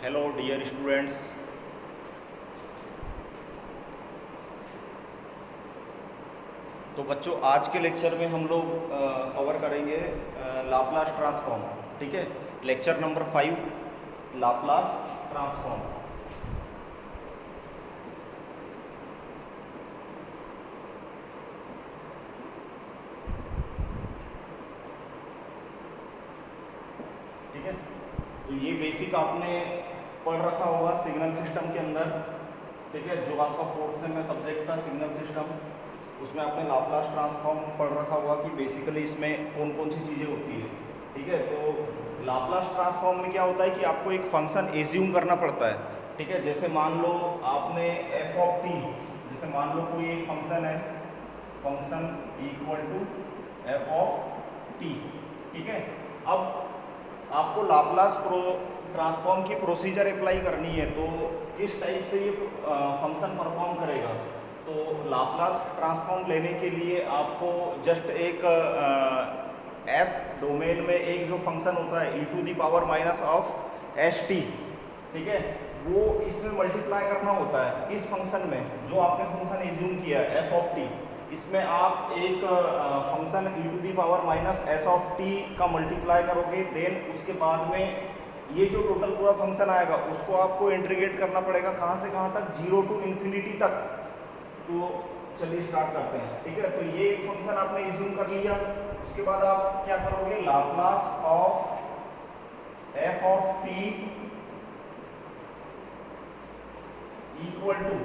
Hello dear students. तो बच्चों आज के लेक्चर में हम लोग कवर करेंगे लाप्लास ट्रांसफॉर्म। ठीक है, लेक्चर नंबर 5 लाप्लास ट्रांसफॉर्म। ठीक है, तो ये बेसिक आपने पढ़ रखा होगा सिग्नल सिस्टम के अंदर। ठीक है, जो आपका फोर्थ सेम में सब्जेक्ट था सिग्नल सिस्टम, उसमें आपने लाप्लास ट्रांसफॉर्म पढ़ रखा होगा कि बेसिकली इसमें कौन कौन सी चीज़ें होती है। ठीक है, तो लाप्लास ट्रांसफॉर्म में क्या होता है कि आपको एक फंक्शन एज्यूम करना पड़ता है। ठीक है, जैसे मान लो आपने एफ ऑफ टी, जैसे मान लो कोई एक फंक्शन है, function equal to F of T. ठीक है, अब आपको लाप्लास ट्रांसफॉर्म की प्रोसीजर अप्लाई करनी है, तो किस टाइप से ये फंक्शन परफॉर्म करेगा। तो लाप्लास ट्रांसफॉर्म लेने के लिए आपको जस्ट एक एस डोमेन में एक जो फंक्शन होता है e⁻⁻ ऑफ एस टी, ठीक है, वो इसमें मल्टीप्लाई करना होता है। इस फंक्शन में जो आपने फंक्शन एज्यूम किया है एफ ऑफ टी, इसमें आप एक function e⁻⁻ S of T का मल्टीप्लाई करोगे, देन उसके बाद में ये जो टोटल पूरा फंक्शन आएगा उसको आपको इंटीग्रेट करना पड़ेगा। कहाँ से कहाँ तक? 0 to ∞ तक। तो चलिए स्टार्ट करते हैं। ठीक है, तो ये एक फंक्शन आपने एज्यूम कर लिया, उसके बाद आप क्या करोगे, Laplace of F of T equal to,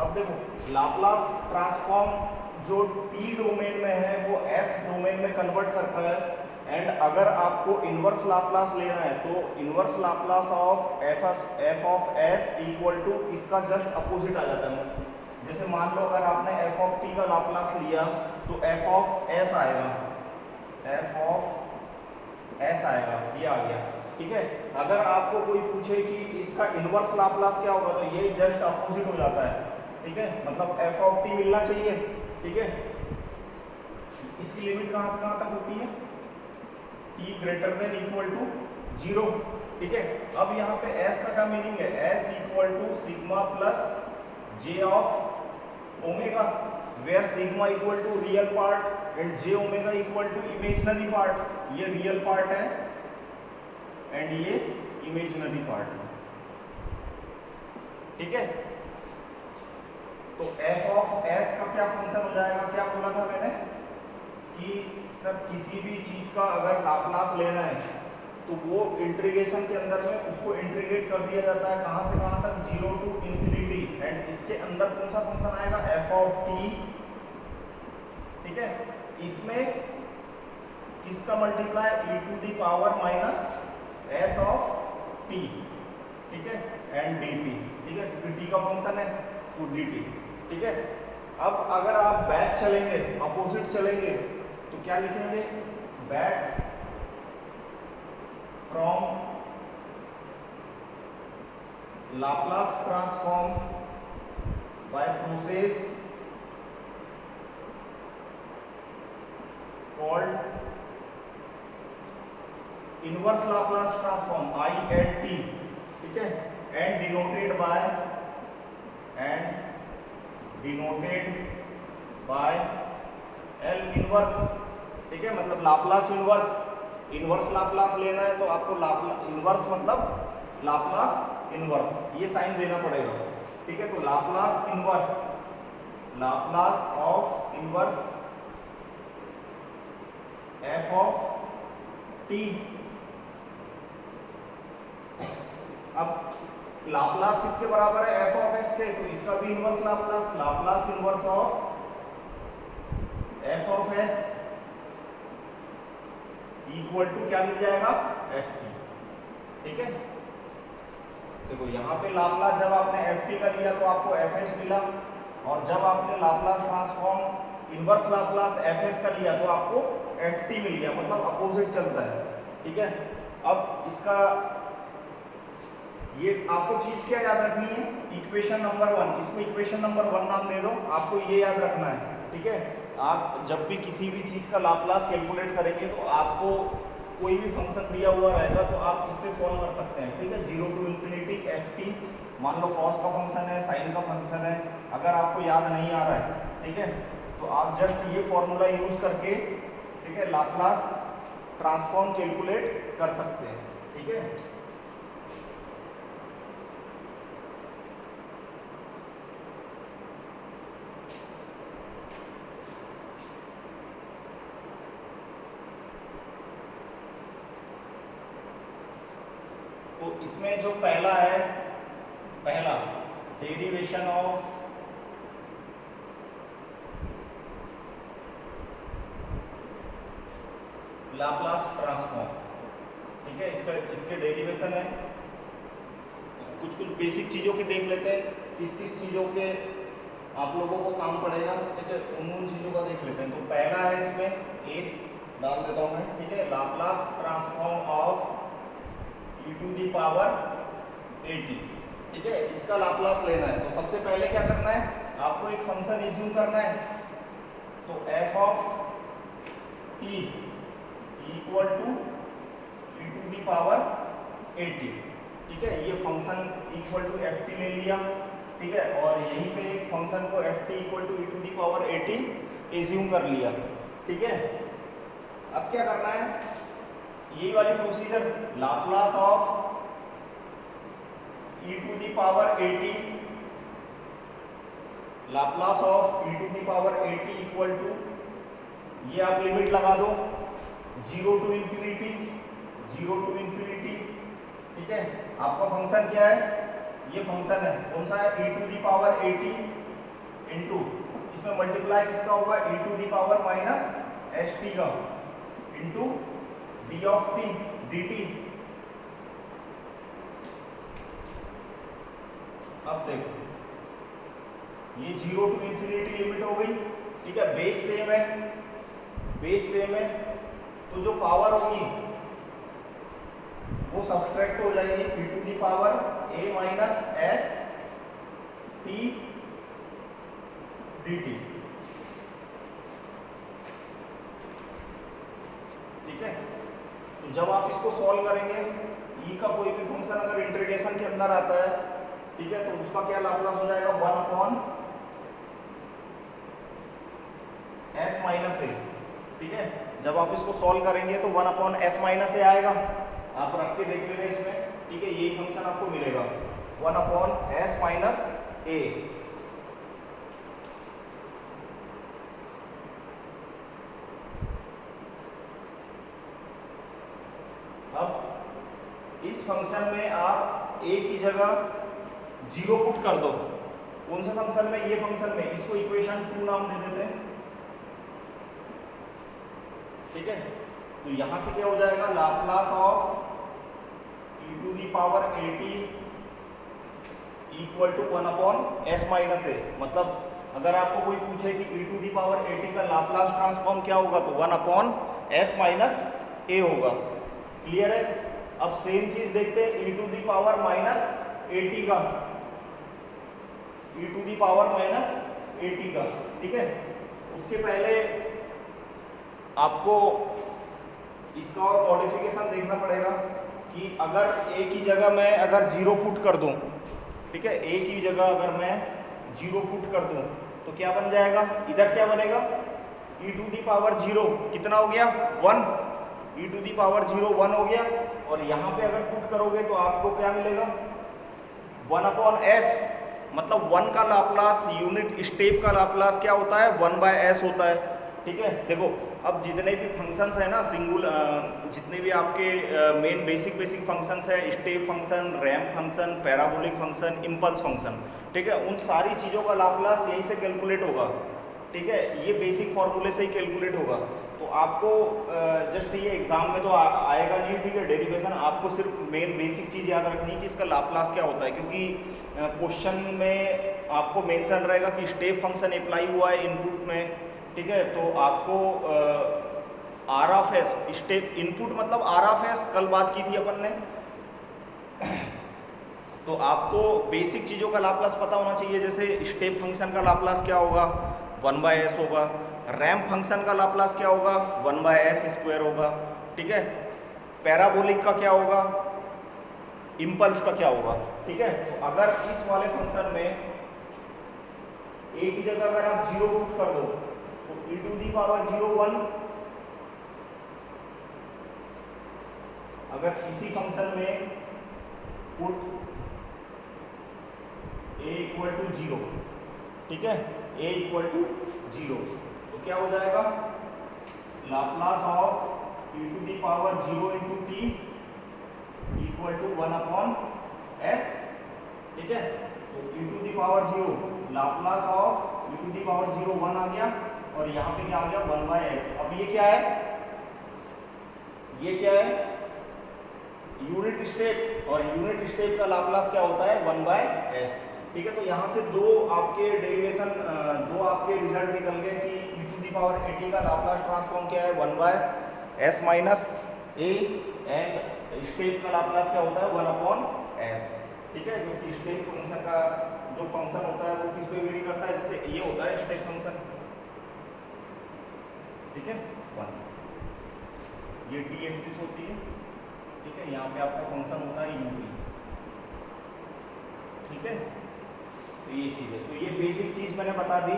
अब देखो लाप्लास ट्रांसफॉर्म जो टी डोमेन में है वो एस डोमेन में कन्वर्ट करता है। एंड अगर आपको इनवर्स लाप्लास लेना है तो inverse Laplace of F of S equal to इसका जस्ट अपोजिट आ जाता है। जैसे मान लो अगर आपने एफ ऑफ टी का लाप्लास लिया तो एफ ऑफ एस आएगा, एफ ऑफ एस आएगा, ये आ गया। ठीक है, अगर आपको कोई पूछे कि इसका इनवर्स लाप्लास क्या होगा तो ये जस्ट अपोजिट हो जाता है। ठीक है, मतलब एफ ऑफ टी मिलना चाहिए। ठीक है, इसकी लिमिट कहाँ से कहाँ तक होती है? t greater than equal to 0। ठीक है, अब यहाँ पे s का क्या मीनिंग है? s equal to sigma plus j of omega, where sigma equal to real part and j omega equal to imaginary part. ये रियल पार्ट है एंड ये इमेजिनरी पार्ट है। ठीक है, तो f ऑफ s का क्या फंक्शन हो जाएगा? क्या बोला था मैंने कि सर किसी भी चीज का अगर लाप्लास लेना है तो वो इंटीग्रेशन के अंदर में उसको इंटीग्रेट कर दिया जाता है। कहाँ से कहाँ तक? 0 to ∞। एंड इसके अंदर कौन सा फंक्शन आएगा? F of T. ठीक है, इसमें किसका multiply? e⁻⁻ S of T. ठीक है, एंड डी टी। ठीक है, क्योंकि टी का फंक्शन है तो डी टी। ठीक है, अब अगर आप बैक चलेंगे, अपोजिट चलेंगे, तो क्या लिखेंगे? Back from Laplace transform by process called inverse Laplace transform ILT। ठीक है, and denoted by L inverse. ठीक है, मतलब लाप्लास इनवर्स लाप्लास लेना है तो आपको इनवर्स मतलब लाप्लास इनवर्स, ये साइन देना पड़ेगा। ठीक है, तो Laplace inverse, Laplace of inverse F of T. अब लाप्लास किसके बराबर है? एफ ऑफ एस के, तो इसका भी inverse Laplace, Laplace inverse of F of S equal to क्या मिल जाएगा? F T. ठीक है, देखो यहाँ पे लाप्लास जब आपने एफ टी का लिया तो आपको एफ एस मिला, और जब आपने Laplace transform inverse Laplace F S का लिया तो आपको एफ टी मिल गया, मतलब अपोजिट चलता है। ठीक है, अब इसका ये आपको चीज क्या याद रखनी है? इक्वेशन नंबर 1, इसको इक्वेशन नंबर 1 नाम दे दो, आपको ये याद रखना है। ठीक है, आप जब भी किसी भी चीज का लाप्लास कैलकुलेट करेंगे तो आपको कोई भी फंक्शन दिया हुआ रहेगा तो आप इससे सॉल्व कर सकते हैं, ठीक है। 0 टू इन्फिनिटी एफ टी, मान लो कॉस का फंक्शन है, साइन का फंक्शन है, अगर आपको याद नहीं आ रहा है, ठीक है, तो आप जस्ट ये फॉर्मूला यूज करके, ठीक है, लाप्लास ट्रांसफॉर्म कैलकुलेट कर सकते हैं, ठीक है। तो इसमें जो पहला है, पहला डेरिवेशन ऑफ लाप्लास ट्रांसफॉर्म, ठीक है, इसके डेरिवेशन है। कुछ बेसिक चीजों की देख लेते हैं, किस चीजों के आप लोगों को काम पड़ेगा, ठीक है, उन चीजों का देख लेते हैं। तो पहला है इसमें ए डाल देता हूं मैं, ठीक है, Laplace transform of e to the power at, ठीक है, इसका लाप्लास लेना है। तो सबसे पहले क्या करना है, आपको एक फंक्शन एज्यूम करना है। तो f of t equal to e to the power at, ठीक है, ये फंक्शन इक्वल टू ft ले लिया, ठीक है, और यहीं पे एक फंक्शन को ft equal to e to the power at assume कर लिया, ठीक है। अब क्या करना है, यही वाली procedure, Laplace of e to the power at, Laplace of e to the power at equal to, ये आप लिमिट लगा दो 0 टू इन्फिनिटी, 0 टू इन्फिनिटी, ठीक है। आपका फंक्शन क्या है, ये फंक्शन है, कौन सा है, e to the power at into, इसमें मल्टीप्लाई किसका होगा, e to the power minus st का, into d of t dt। अब देखो ये 0 टू इन्फिनिटी लिमिट हो गई, ठीक है, बेस सेम है, बेस सेम है, तो जो पावर होगी वो सब्सट्रैक्ट हो जाएगी, e to the power a minus s t dt, ठीक है। तो जब आप इसको सॉल्व करेंगे, e का कोई भी फंक्शन अगर इंटीग्रेशन के अंदर आता है, ठीक है, तो उसका क्या लाप्लास हो जाएगा, 1 अपॉन s माइनस ए, ठीक है। जब आप इसको सॉल्व करेंगे तो 1 अपॉन s माइनस ए आएगा, आप रख के देख लेंगे इसमें, ठीक है, यही फंक्शन आपको मिलेगा 1 अपॉन s माइनस ए। अब इस फंक्शन में आप a की जगह 0 पुट कर दो, कौन से फंक्शन में, ये फंक्शन में, इसको इक्वेशन 2 नाम दे देते हैं, ठीक है। तो यहां से क्या हो जाएगा, Laplace of e to the power at equal to 1 upon s minus A. मतलब अगर आपको कोई पूछे कि e to the power at का लाप्लास ट्रांसफॉर्म क्या होगा, तो 1 अपॉन s माइनस ए होगा, क्लियर है। अब सेम चीज देखते हैं e to the power minus at का, e to the power minus at का, ठीक है। उसके पहले आपको इसका और मॉडिफिकेशन देखना पड़ेगा कि अगर a की जगह मैं अगर 0 पुट कर दूं, ठीक है, a की जगह अगर मैं 0 पुट कर दूं तो क्या बन जाएगा, इधर क्या बनेगा, e टू दी पावर 0 कितना हो गया, 1, e टू दी पावर 0 1 हो गया, और यहाँ पे अगर पुट करोगे तो आपको क्या मिलेगा, 1 अपॉन s, मतलब 1 का लाप्लास, यूनिट स्टेप का लाप्लास क्या होता है, 1 बाय s होता है, ठीक है। देखो अब जितने भी फंक्शंस है ना, जितने भी आपके मेन बेसिक फंक्शंस है, step function, ramp function, parabolic function, impulse function, ठीक है, उन सारी चीज़ों का लाप्लास यहीं से कैलकुलेट होगा, ठीक है, ये बेसिक फॉर्मूले से ही कैलकुलेट होगा। तो आपको जस्ट ये एग्जाम में तो आएगा नहीं, ठीक है, डेरिवेशन, आपको सिर्फ मेन बेसिक चीज़ याद रखनी है कि इसका लाप्लास क्या होता है, क्योंकि क्वेश्चन में आपको मेंशन रहेगा कि स्टेप फंक्शन अप्लाई हुआ है इनपुट में, ठीक है, तो आपको R of S, step input मतलब आर ऑफ एस, कल बात की थी अपन ने, तो आपको बेसिक चीज़ों का लाप्लास पता होना चाहिए। जैसे स्टेप फंक्शन का लाप्लास क्या होगा, 1 बाय एस होगा, रैम्प फंक्शन का लाप्लास क्या होगा, 1 बाय एस स्क्वायर होगा, ठीक है। पैराबोलिक का क्या होगा, इम्पल्स का क्या होगा। ठीक है, तो अगर इस वाले फंक्शन में ए की जगह अगर आप 0 पुट कर दो तो e⁻0 1, अगर इसी फंक्शन में पुट a = 0, ठीक है, a = 0, तो क्या हो जाएगा, Laplace of e⁻0 × t = 1/s। ठीक है, तो e⁻0 लाप्लास ऑफ e⁻0 1 आ गया, और यहाँ पे क्या आ गया 1/s। अब ये क्या है, ये क्या है, यूनिट स्टेप, और यूनिट स्टेप का लाप्लास क्या होता है 1/s। ठीक है, तो यहाँ से दो आपके डेरिवेशन, दो आपके रिजल्ट निकल गए कि e⁻at का लाप्लास ट्रांसफॉर्म क्या है 1/s - a, एंड स्टेप का लाप्लास क्या होता है 1/s। ठीक है, क्योंकि स्टेप फंक्शन का जो फंक्शन होता है वो किस पे वेरी करता है, जैसे ये होता है स्टेप फंक्शन। ठीक है, 1, ये t एक्सिस होती है। ठीक है, यहाँ पे आपका फंक्शन होता है ut। ठीक है, तो ये चीज़ है, तो ये बेसिक चीज़ मैंने बता दी।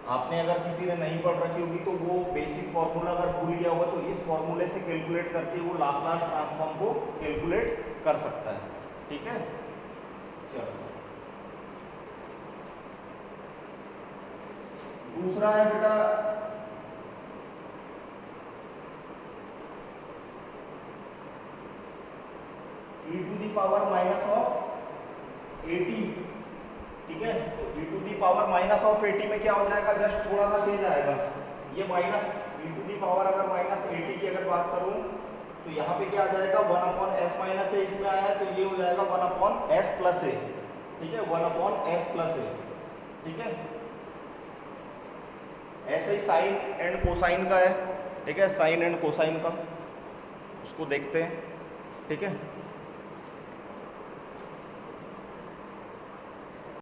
आपने अगर किसी ने नहीं पढ़ रखी होगी तो वो बेसिक फॉर्मूला अगर भूल गया होगा तो इस फॉर्मूले से कैलकुलेट करके वो लाप्लास ट्रांसफॉर्म को कैलकुलेट कर सकता है। ठीक है, चलो दूसरा है बेटा e⁻−80। ठीक है, तो e⁻−80 में क्या हो जाएगा, जस्ट थोड़ा सा चेंज आएगा, ये माइनस अगर -80 की अगर बात करूं तो यहाँ पे क्या आ जाएगा 1/s - a, इसमें आया है तो ये हो जाएगा 1/s + a। ठीक है, 1/s + a। ठीक है, ऐसे ही साइन एंड कोसाइन का है। ठीक है, साइन एंड कोसाइन का उसको देखते हैं। ठीक है,